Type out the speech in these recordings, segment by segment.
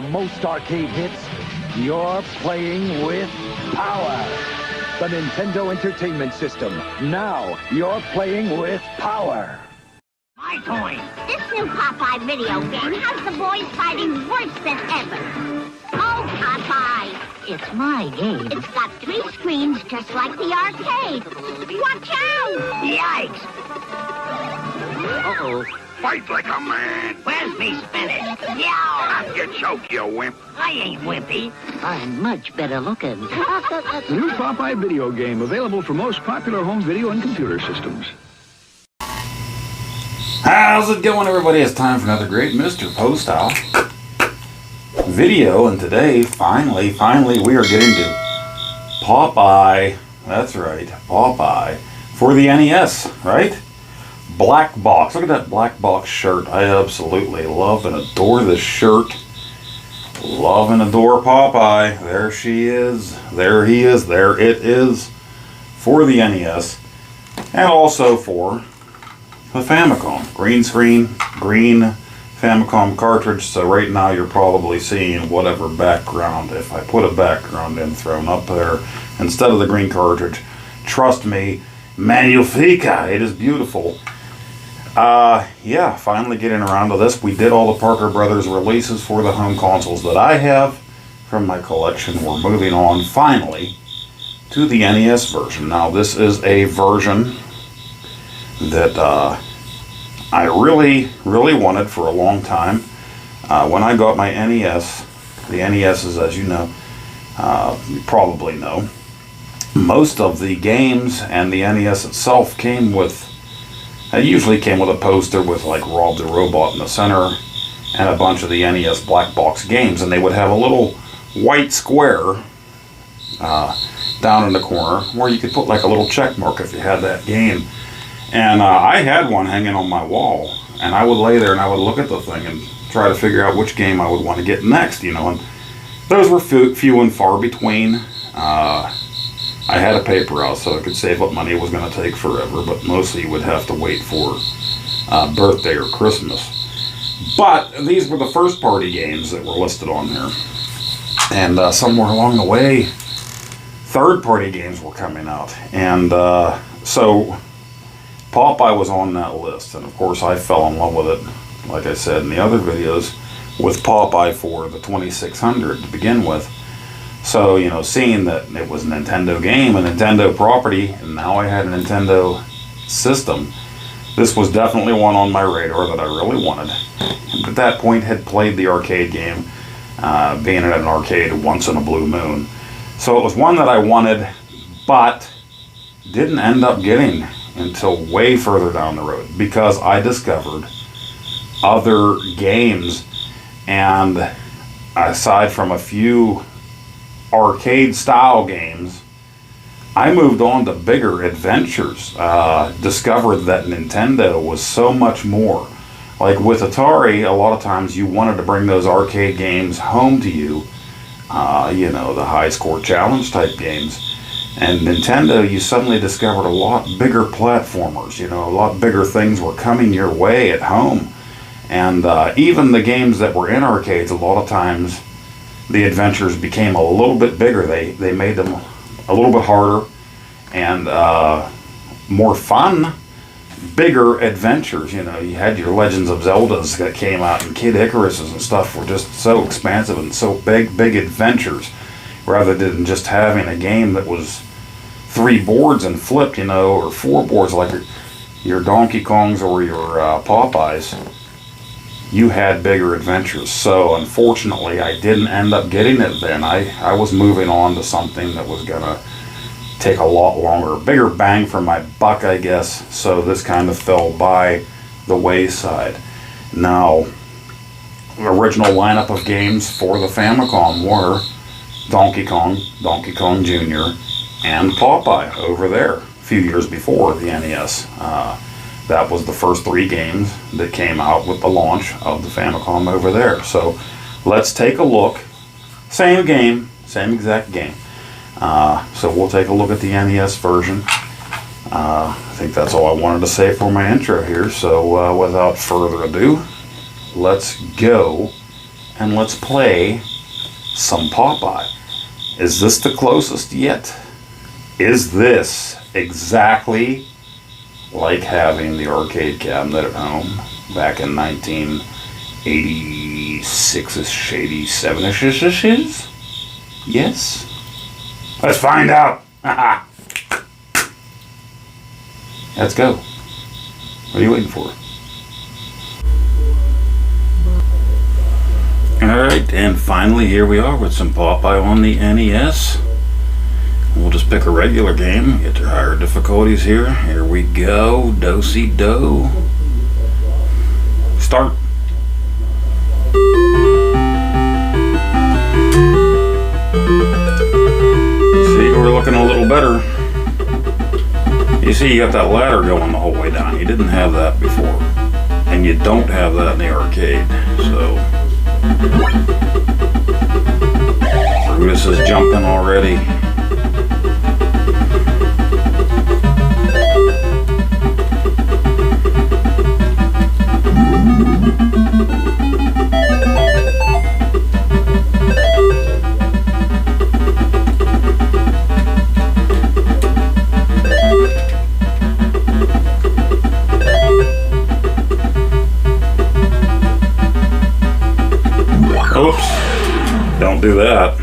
most arcade hits, you're playing with power. The Nintendo Entertainment System. Now you're playing with power. My coin. This new Popeye video game has the boys fighting worse than ever. Oh, Popeye. It's my game. It's got 3 screens just like the arcade. Watch out! Yikes! Uh-oh. Fight like a man. Where's me spinach? Yeah! You choke, you wimp. I ain't wimpy. I'm much better looking. The new Popeye video game, available for most popular home video and computer systems. How's it going, everybody? It's time for another great Mr. Poestyle video, and today, finally, we are getting to Popeye. That's right, Popeye for the NES, right? Black box. Look at that black box shirt. I absolutely love and adore this shirt. Love and adore Popeye. There she is. There he is. There it is for the NES, and also for the Famicom. Green screen, green Famicom cartridge. So right now you're probably seeing whatever background, if I put a background in thrown up there instead of the green cartridge. Trust me, magnifica. It is beautiful. Yeah, finally getting around to this. We did all the Parker Brothers releases for the home consoles that I have from my collection. We're moving on finally to the NES version. Now this is a version that I really wanted for a long time. When I got my NES, the NES is, as you know, you probably know, most of the games and the NES itself came with, it usually came with a poster with like Rob the Robot in the center and a bunch of the NES black box games, and they would have a little white square down in the corner where you could put like a little check mark if you had that game. And I had one hanging on my wall, and I would lay there and I would look at the thing and try to figure out which game I would want to get next, you know, and those were few and far between. I had a paper route so I could save up money. It was going to take forever, but mostly you would have to wait for birthday or Christmas. But these were the first party games that were listed on there. And somewhere along the way, third party games were coming out. And so Popeye was on that list. And of course I fell in love with it, like I said in the other videos, with Popeye for the 2600 to begin with. So, you know, seeing that it was a Nintendo game, a Nintendo property, and now I had a Nintendo system, this was definitely one on my radar that I really wanted. And at that point had played the arcade game, being at an arcade once in a blue moon. So it was one that I wanted, but didn't end up getting until way further down the road, because I discovered other games, and aside from a few arcade style games, I moved on to bigger adventures. Discovered that Nintendo was so much more. Like with Atari, a lot of times you wanted to bring those arcade games home to you, you know, the high score challenge type games. And Nintendo, you suddenly discovered a lot bigger platformers, you know, a lot bigger things were coming your way at home. And even the games that were in arcades, a lot of times the adventures became a little bit bigger. They made them a little bit harder and more fun, bigger adventures. You know, you had your Legends of Zeldas that came out, and Kid Icaruses and stuff were just so expansive and so big adventures, rather than just having a game that was 3 boards and flipped, you know, or 4 boards like your Donkey Kongs or your Popeyes. You had bigger adventures. So unfortunately I didn't end up getting it then. I was moving on to something that was gonna take a lot longer, bigger bang for my buck, I guess. So this kind of fell by the wayside. Now, the original lineup of games for the Famicom were Donkey Kong, Donkey Kong Jr., and Popeye over there a few years before the NES. That was the first 3 games that came out with the launch of the Famicom over there. So let's take a look. Same game, same exact game. So we'll take a look at the NES version. I think that's all I wanted to say for my intro here. So without further ado, let's go and let's play some Popeye. Is this the closest yet? Is this exactly like having the arcade cabinet at home back in 1986-ish, 87-ish? Yes? Let's find out! Let's go. What are you waiting for? Alright, and finally here we are with some Popeye on the NES. We'll just pick a regular game, get to higher difficulties here. Here we go, do-si-do. Start. See, we're looking a little better. You see, you got that ladder going the whole way down. You didn't have that before. And you don't have that in the arcade, so... Brutus is jumping already. Oops, don't do that.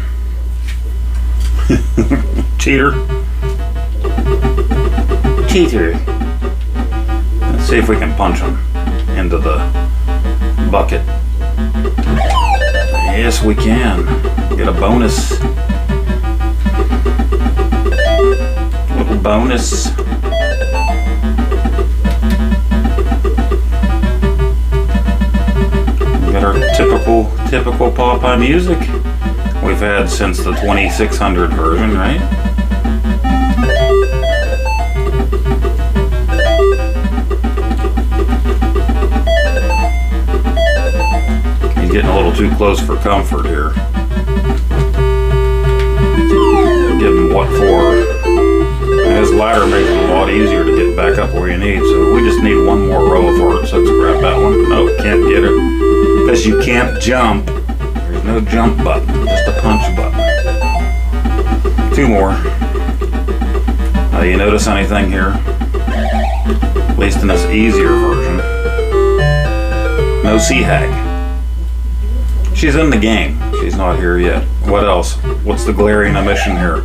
Cheater. Cheater. Let's see if we can punch him into the bucket. Yes, we can. Get a bonus. Little bonus. Got our typical Popeye music we've had since the 2600 version, right? He's getting a little too close for comfort here. Give him what for? His ladder makes it a lot easier to get back up where you need, so we just need one more row of hearts. Let's grab that one. No, can't get it. Because you can't jump. There's no jump button, just a punch button. Two more. You notice anything here? At least in this easier version. No Sea Hag. She's in the game. She's not here yet. What else? What's the glaring omission here?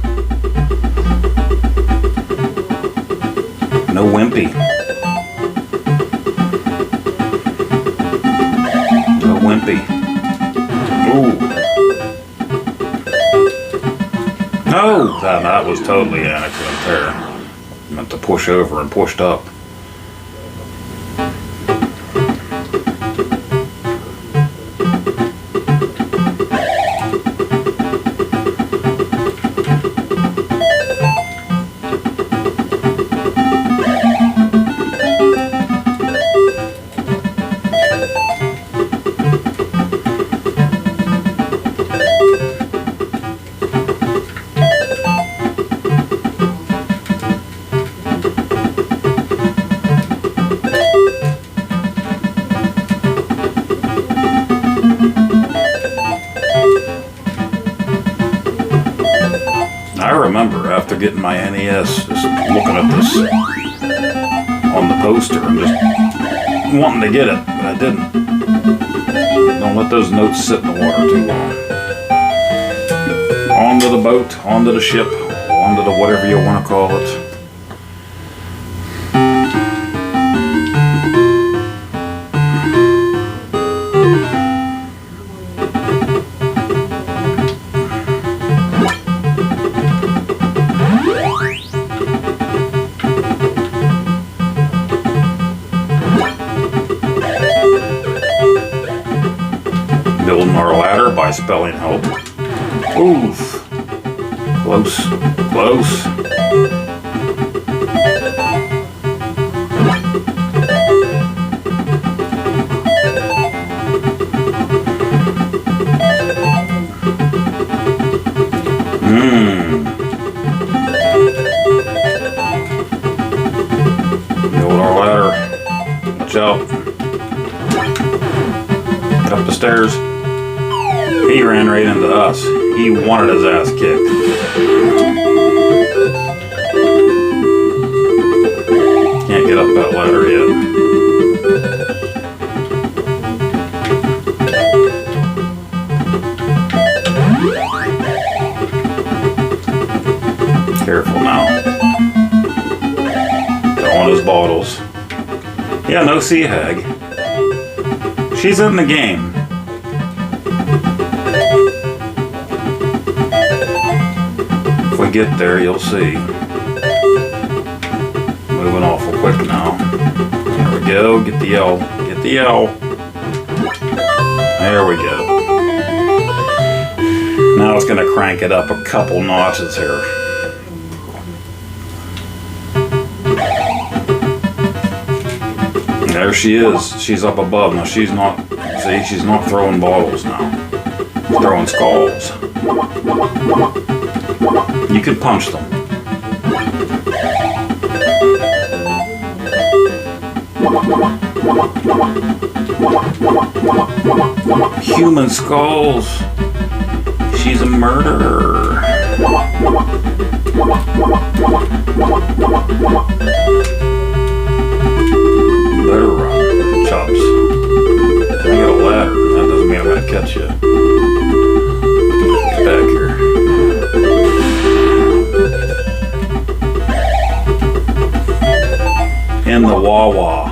No Wimpy. No Wimpy. Ooh. No! That was totally an accident there. Meant to push over and pushed up. I remember after getting my NES, just looking at this on the poster and just wanting to get it, but I didn't. Don't let those notes sit in the water too long. Onto the boat, onto the ship, onto the whatever you want to call it. Building our ladder by spelling help. Oof. Close. Close. Build our ladder. Watch out. Get up the stairs. ran right into us. He wanted his ass kicked. Can't get up that ladder yet. Careful now. Throwing his bottles. Yeah, no sea hag. She's in the game. If we get there, you'll see. Moving awful quick now. There we go. Get the L. Get the L. There we go. Now it's going to crank it up a couple notches here. There she is. She's up above. Now she's not, see, she's not throwing bottles now. She's throwing skulls. You can punch them. Human skulls. She's a murderer. Better run, chops. I got a ladder. That doesn't mean I'm gonna catch you. Get back here. In the wah-wah.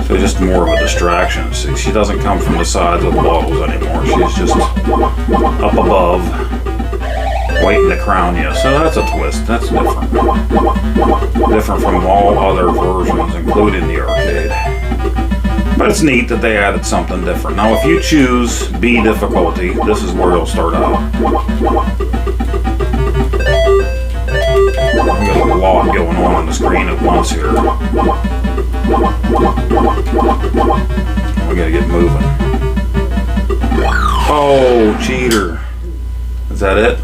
So just more of a distraction. See, she doesn't come from the sides of the bottles anymore. She's just up above, waiting to crown you. So that's a twist. That's different. Different from all other versions, including the arcade. But it's neat that they added something different. Now, if you choose B difficulty, this is where you'll start out. We got a lot going on the screen at once here. We gotta get moving. Oh, cheater. Is that it?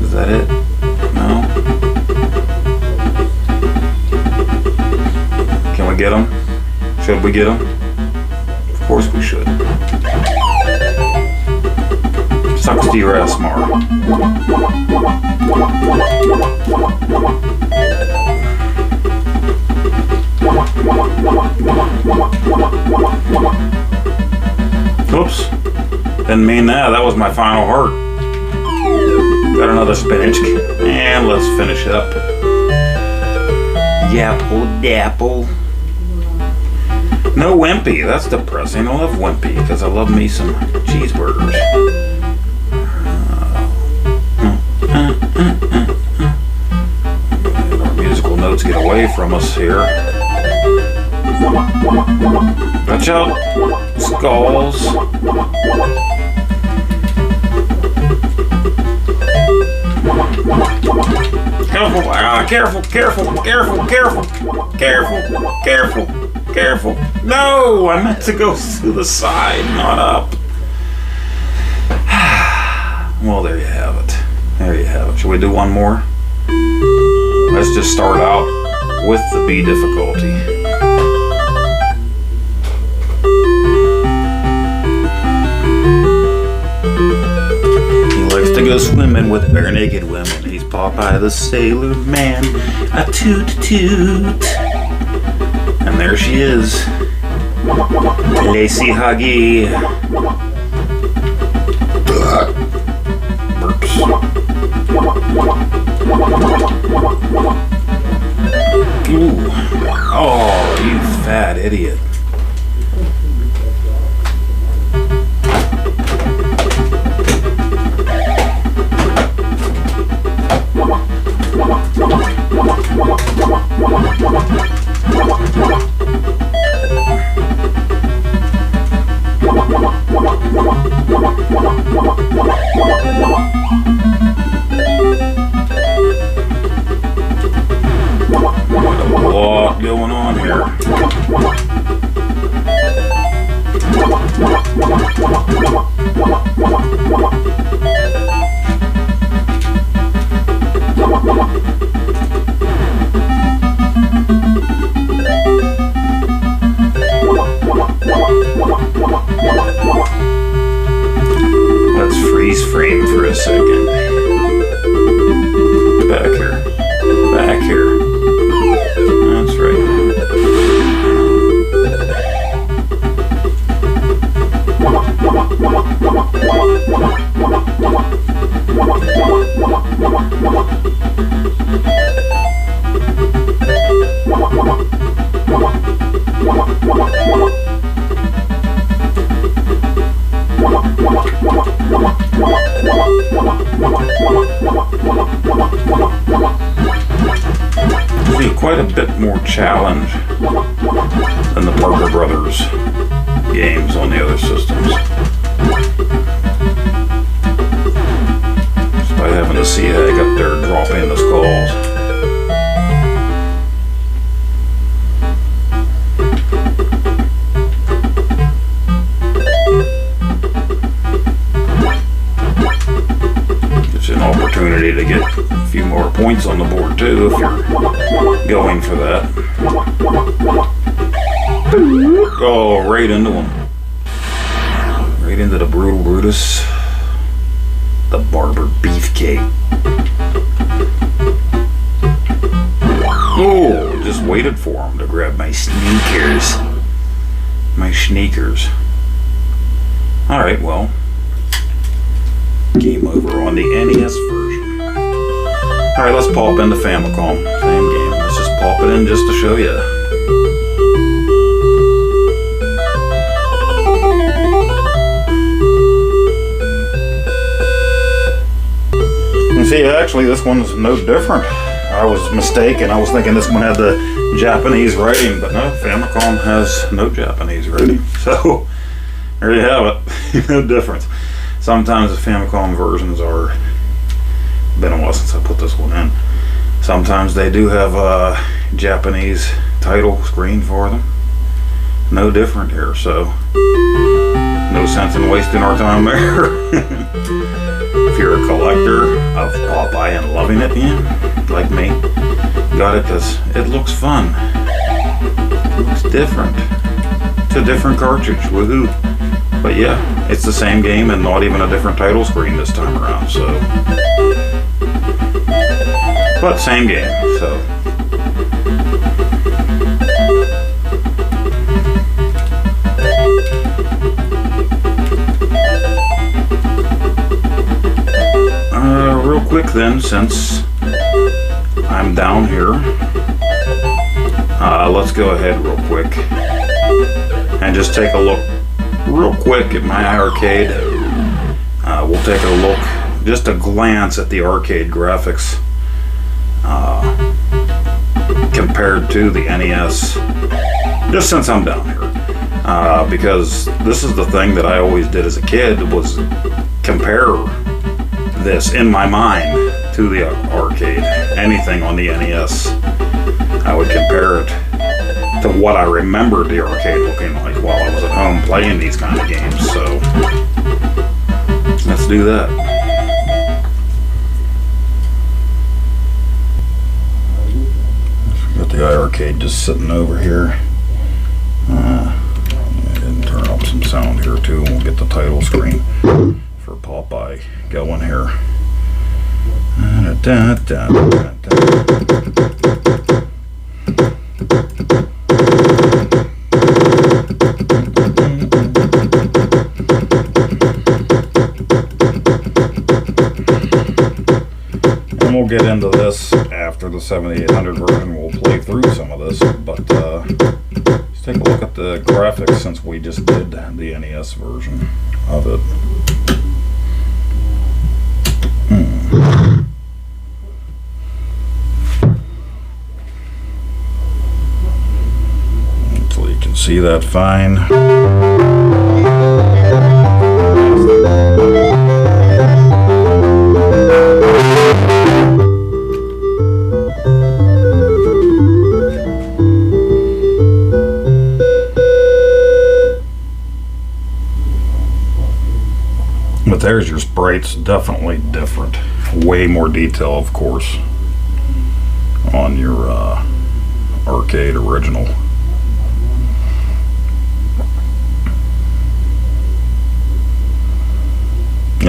Is that it? No? Can we get him? Should we get him? Of course we should. Sucks to your ass, Mar. Oops. Didn't mean that. That was my final heart. Got another spinach. And let's finish it up. Yapple dapple. No Wimpy. That's depressing. I love Wimpy because I love me some cheeseburgers. Our musical notes get away from us here. Watch out. Skulls. Careful, careful, careful, careful, careful, careful, careful, careful. No, I meant to go to the side, not up. Well, there you have it. There you have it. Shall we do one more? Let's just start out with the B difficulty. To go swimming with bare naked women. He's Popeye the Sailor Man. A toot toot. And there she is. Lacey Huggy. Burps. Ooh. Oh, you fat idiot. Going on here. frame for a second. Back here. Back here. That's right. See, quite a bit more challenge than the Parker Brothers games on the other systems. Despite having to see Hag up there dropping the skulls. Opportunity to get a few more points on the board too if you're going for that. Oh, right into him. Right into the brutal Brutus. The barber beefcake. Oh, just waited for him to grab my sneakers. My sneakers. Alright, well. Game over on the NES version. Alright, let's pop into Famicom. Same game. Let's just pop it in just to show you. And see, actually, this one's no different. I was mistaken. I was thinking this one had the Japanese writing, but no, Famicom has no Japanese writing. So, there you have it. No difference. Sometimes the Famicom versions are, been a while since I put this one in. Sometimes they do have a Japanese title screen for them. No different here, so no sense in wasting our time there. If you're a collector of Popeye and loving it, yeah, like me, got it because it looks fun. It looks different. It's a different cartridge, woohoo. But yeah, it's the same game and not even a different title screen this time around, so. But same game, so. Real quick then, since I'm down here, let's go ahead real quick and just take a look real quick at my arcade. We'll take a look, just a glance at the arcade graphics compared to the NES, just since I'm down here, because this is the thing that I always did as a kid, was compare this in my mind to the arcade. Anything on the NES, I would compare it to what I remembered the arcade looking like while I was at home playing these kind of games. So let's do that. Got the iArcade just sitting over here. And turn up some sound here too, and we'll get the title screen for Popeye going here. And we'll get into this after the 7800 version. We'll play through some of this, but let's take a look at the graphics since we just did the NES version of it. Hopefully you can see that fine. But there's your sprites, definitely different. Way more detail, of course, on your arcade original.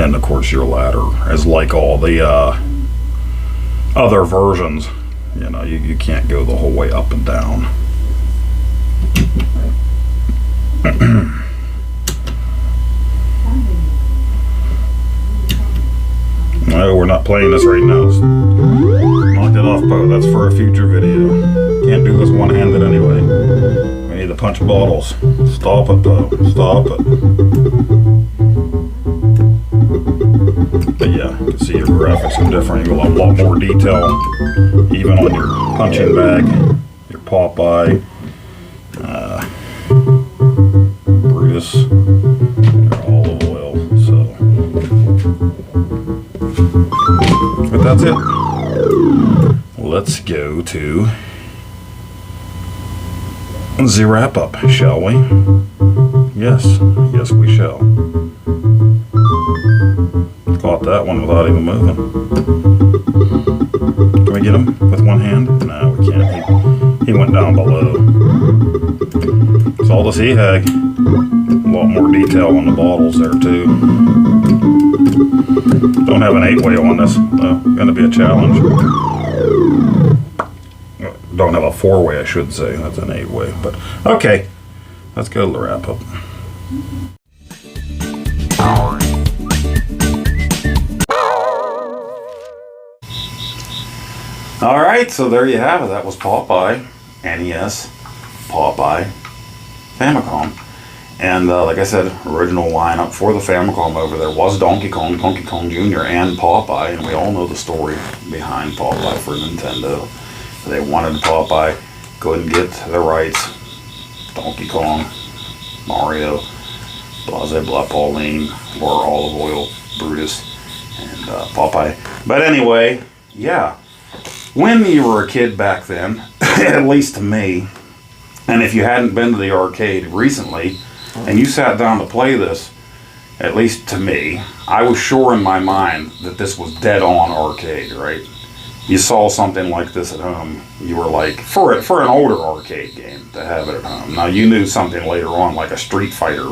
And of course your ladder is like all the other versions. You know, you can't go the whole way up and down. No, we're not playing this right now. Knock it off, Poe. That's for a future video. Can't do this one-handed anyway. We need to punch bottles. Stop it, Poe. Stop it. But yeah, you can see your graphics are different. You got a lot more detail, even on your punching bag, your Popeye, Brutus, they're olive oil. So, but that's it. Let's go to the wrap up, shall we? Yes, yes, we shall. Caught that one without even moving. Can we get him with one hand? No, we can't. He went down below. Saw the sea hag. A lot more detail on the bottles there too. Don't have an 8-way on this, though. Gonna be a challenge. Don't have a 4-way, I should say. That's an 8-way. But okay, let's go to the wrap up. All right, so there you have it. That was Popeye, NES, Popeye, Famicom. And like I said, original lineup for the Famicom over there was Donkey Kong Jr., and Popeye. And we all know the story behind Popeye for Nintendo. They wanted Popeye, couldn't get the rights. Donkey Kong, Mario, blah, blah, blah, Pauline, or Olive Oil, Brutus, and Popeye. But anyway, yeah. When you were a kid back then, at least to me, and if you hadn't been to the arcade recently, and you sat down to play this, at least to me, I was sure in my mind that this was dead on arcade, right? You saw something like this at home, you were like, for an older arcade game to have it at home. Now you knew something later on, like a Street Fighter,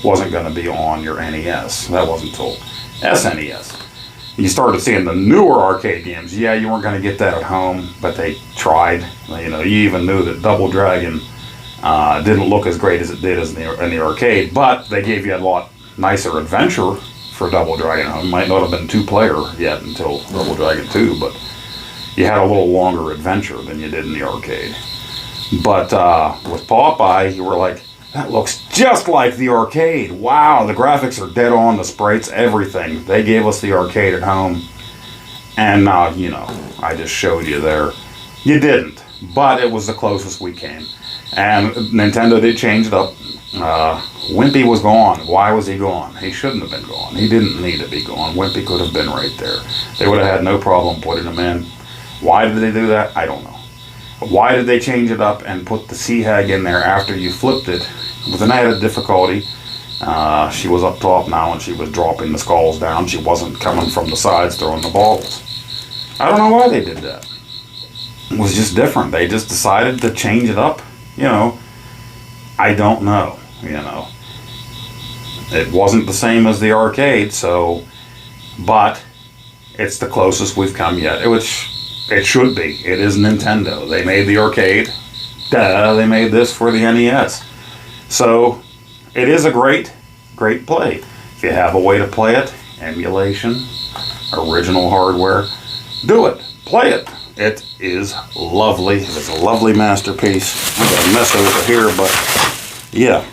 wasn't going to be on your NES. That wasn't until SNES. You started seeing the newer arcade games. Yeah, you weren't going to get that at home, but they tried. You know, you even knew that Double Dragon didn't look as great as it did in the arcade, but they gave you a lot nicer adventure for Double Dragon. It might not have been 2-player yet until Double Dragon 2, but you had a little longer adventure than you did in the arcade. But with Popeye, you were like, that looks just like the arcade. Wow, the graphics are dead on, the sprites, everything. They gave us the arcade at home. And you know, I just showed you there. You didn't, but it was the closest we came. And Nintendo did change it up. Wimpy was gone. Why was he gone? He shouldn't have been gone. He didn't need to be gone. Wimpy could have been right there. They would have had no problem putting him in. Why did they do that? I don't know. Why did they change it up and put the Sea Hag in there after you flipped it? With an added difficulty. She was up top now and she was dropping the skulls down. She wasn't coming from the sides throwing the balls. I don't know why they did that. It was just different. They just decided to change it up. You know, I don't know. You know, it wasn't the same as the arcade, so, but it's the closest we've come yet. Which it should be. It is Nintendo. They made the arcade. Duh, they made this for the NES. So, it is a great play. If you have a way to play it, emulation, original hardware, do it. Play it. It is lovely. It's a lovely masterpiece. I got a mess over here, but yeah.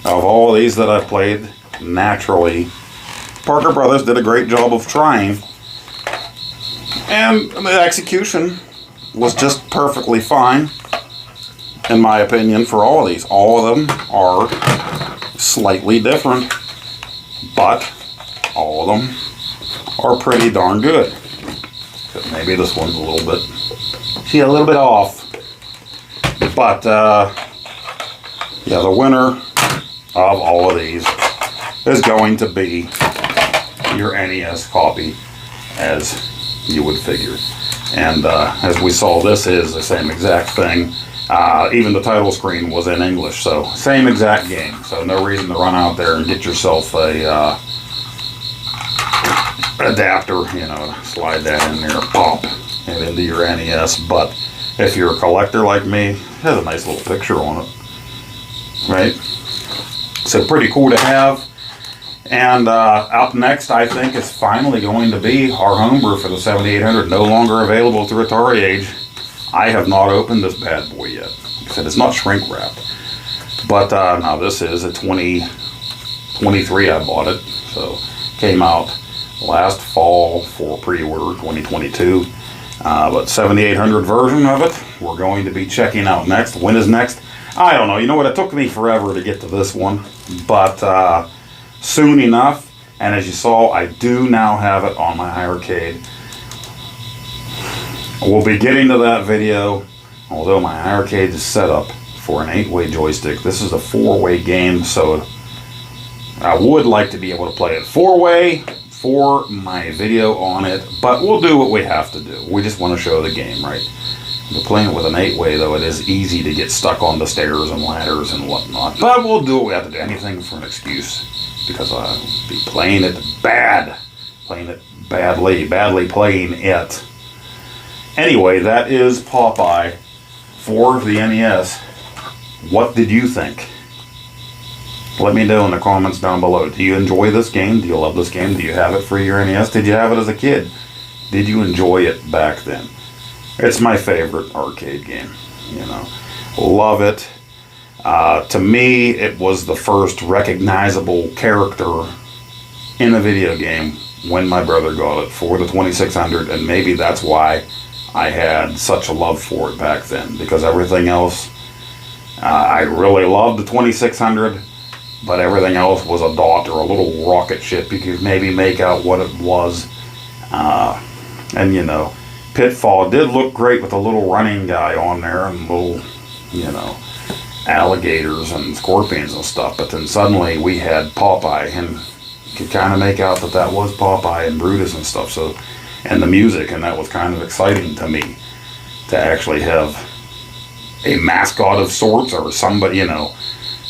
Of all of these that I've played, naturally, Parker Brothers did a great job of trying. And the execution was just perfectly fine, in my opinion, for all of these. All of them are slightly different, but all of them are pretty darn good. But maybe this one's a little bit off. But, yeah, the winner of all of these is going to be your NES copy, as you would figure. And as we saw, this is the same exact thing. Even the title screen was in English, so same exact game. So no reason to run out there and get yourself a adapter, you know, slide that in there, pop it into your NES. But if you're a collector like me, it has a nice little picture on it, right? So pretty cool to have. And up next, I think, is finally going to be our homebrew for the 7800, no longer available through Atari Age. I have not opened this bad boy yet. Like I said, it's not shrink wrapped. But now this is a 2023 I bought it. So came out last fall for pre-order 2022. But 7800 version of it, we're going to be checking out next. When is next? I don't know. You know what? It took me forever to get to this one. But soon enough. And as you saw, I do now have it on my arcade. We'll be getting to that video. Although my arcade is set up for an 8-way joystick. This is a 4-way game, so I would like to be able to play it 4-way for my video on it, but we'll do what we have to do. We just want to show the game, right? We're playing it with an 8-way, though, it is easy to get stuck on the stairs and ladders and whatnot, but we'll do what we have to do. Anything for an excuse, because I'll be playing it bad. Playing it badly playing it. Anyway, that is Popeye for the NES. What did you think? Let me know in the comments down below. Do you enjoy this game? Do you love this game? Do you have it for your NES? Did you have it as a kid? Did you enjoy it back then? It's my favorite arcade game. You know, love it. To me, it was the first recognizable character in a video game when my brother got it for the 2600, and maybe that's why I had such a love for it back then, because everything else, I really loved the 2600, but everything else was a dot or a little rocket ship. You could maybe make out what it was. And you know, Pitfall did look great with a little running guy on there and little, you know, alligators and scorpions and stuff. But then suddenly we had Popeye, and you could kind of make out that that was Popeye and Brutus and stuff. So, and the music, and that was kind of exciting to me to actually have a mascot of sorts, or somebody, you know,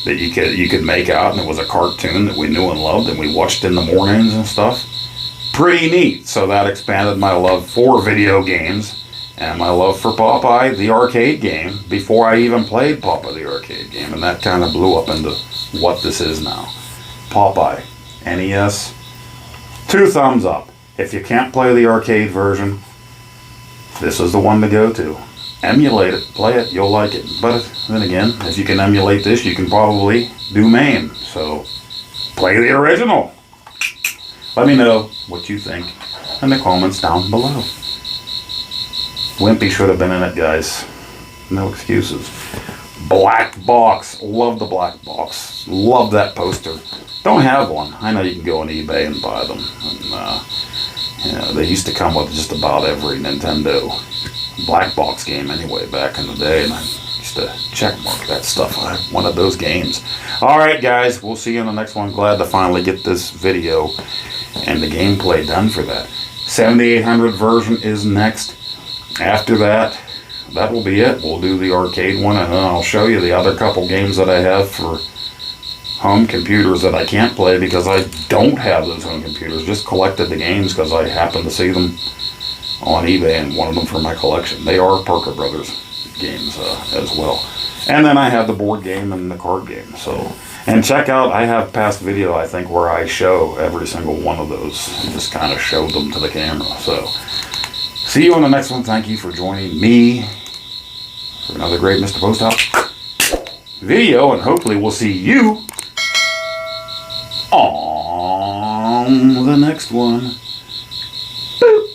that you could make out, and it was a cartoon that we knew and loved and we watched in the mornings and stuff. Pretty neat. So that expanded my love for video games and my love for Popeye the arcade game before I even played Popeye the arcade game, and that kind of blew up into what this is now. Popeye NES, 2 thumbs up. If you can't play the arcade version, this is the one to go to. Emulate it, play it, you'll like it. But then again, if you can emulate this, you can probably do MAME. So play the original. Let me know what you think in the comments down below. Wimpy should have been in it, guys. No excuses. Black box. Love the black box. Love that poster. Don't have one. I know you can go on eBay and buy them. And, you know, they used to come with just about every Nintendo black box game anyway back in the day, and I used to checkmark that stuff. I wanted those games. Alright guys, we'll see you in the next one. Glad to finally get this video and the gameplay done for that. 7800 version is next. After that, that will be it. We'll do the arcade one, and then I'll show you the other couple games that I have for home computers that I can't play because I don't have those home computers. Just collected the games because I happened to see them on eBay and wanted them for my collection. They are Parker Brothers games as well. And then I have the board game and the card game. So, and check out, I have past video, I think, where I show every single one of those and just kind of show them to the camera. So, see you on the next one. Thank you for joining me for another great Mr. Poestyle video, and hopefully we'll see you on the next one. Boop.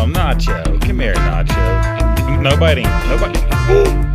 Nacho. Come here, Nacho. Nobody. Ooh.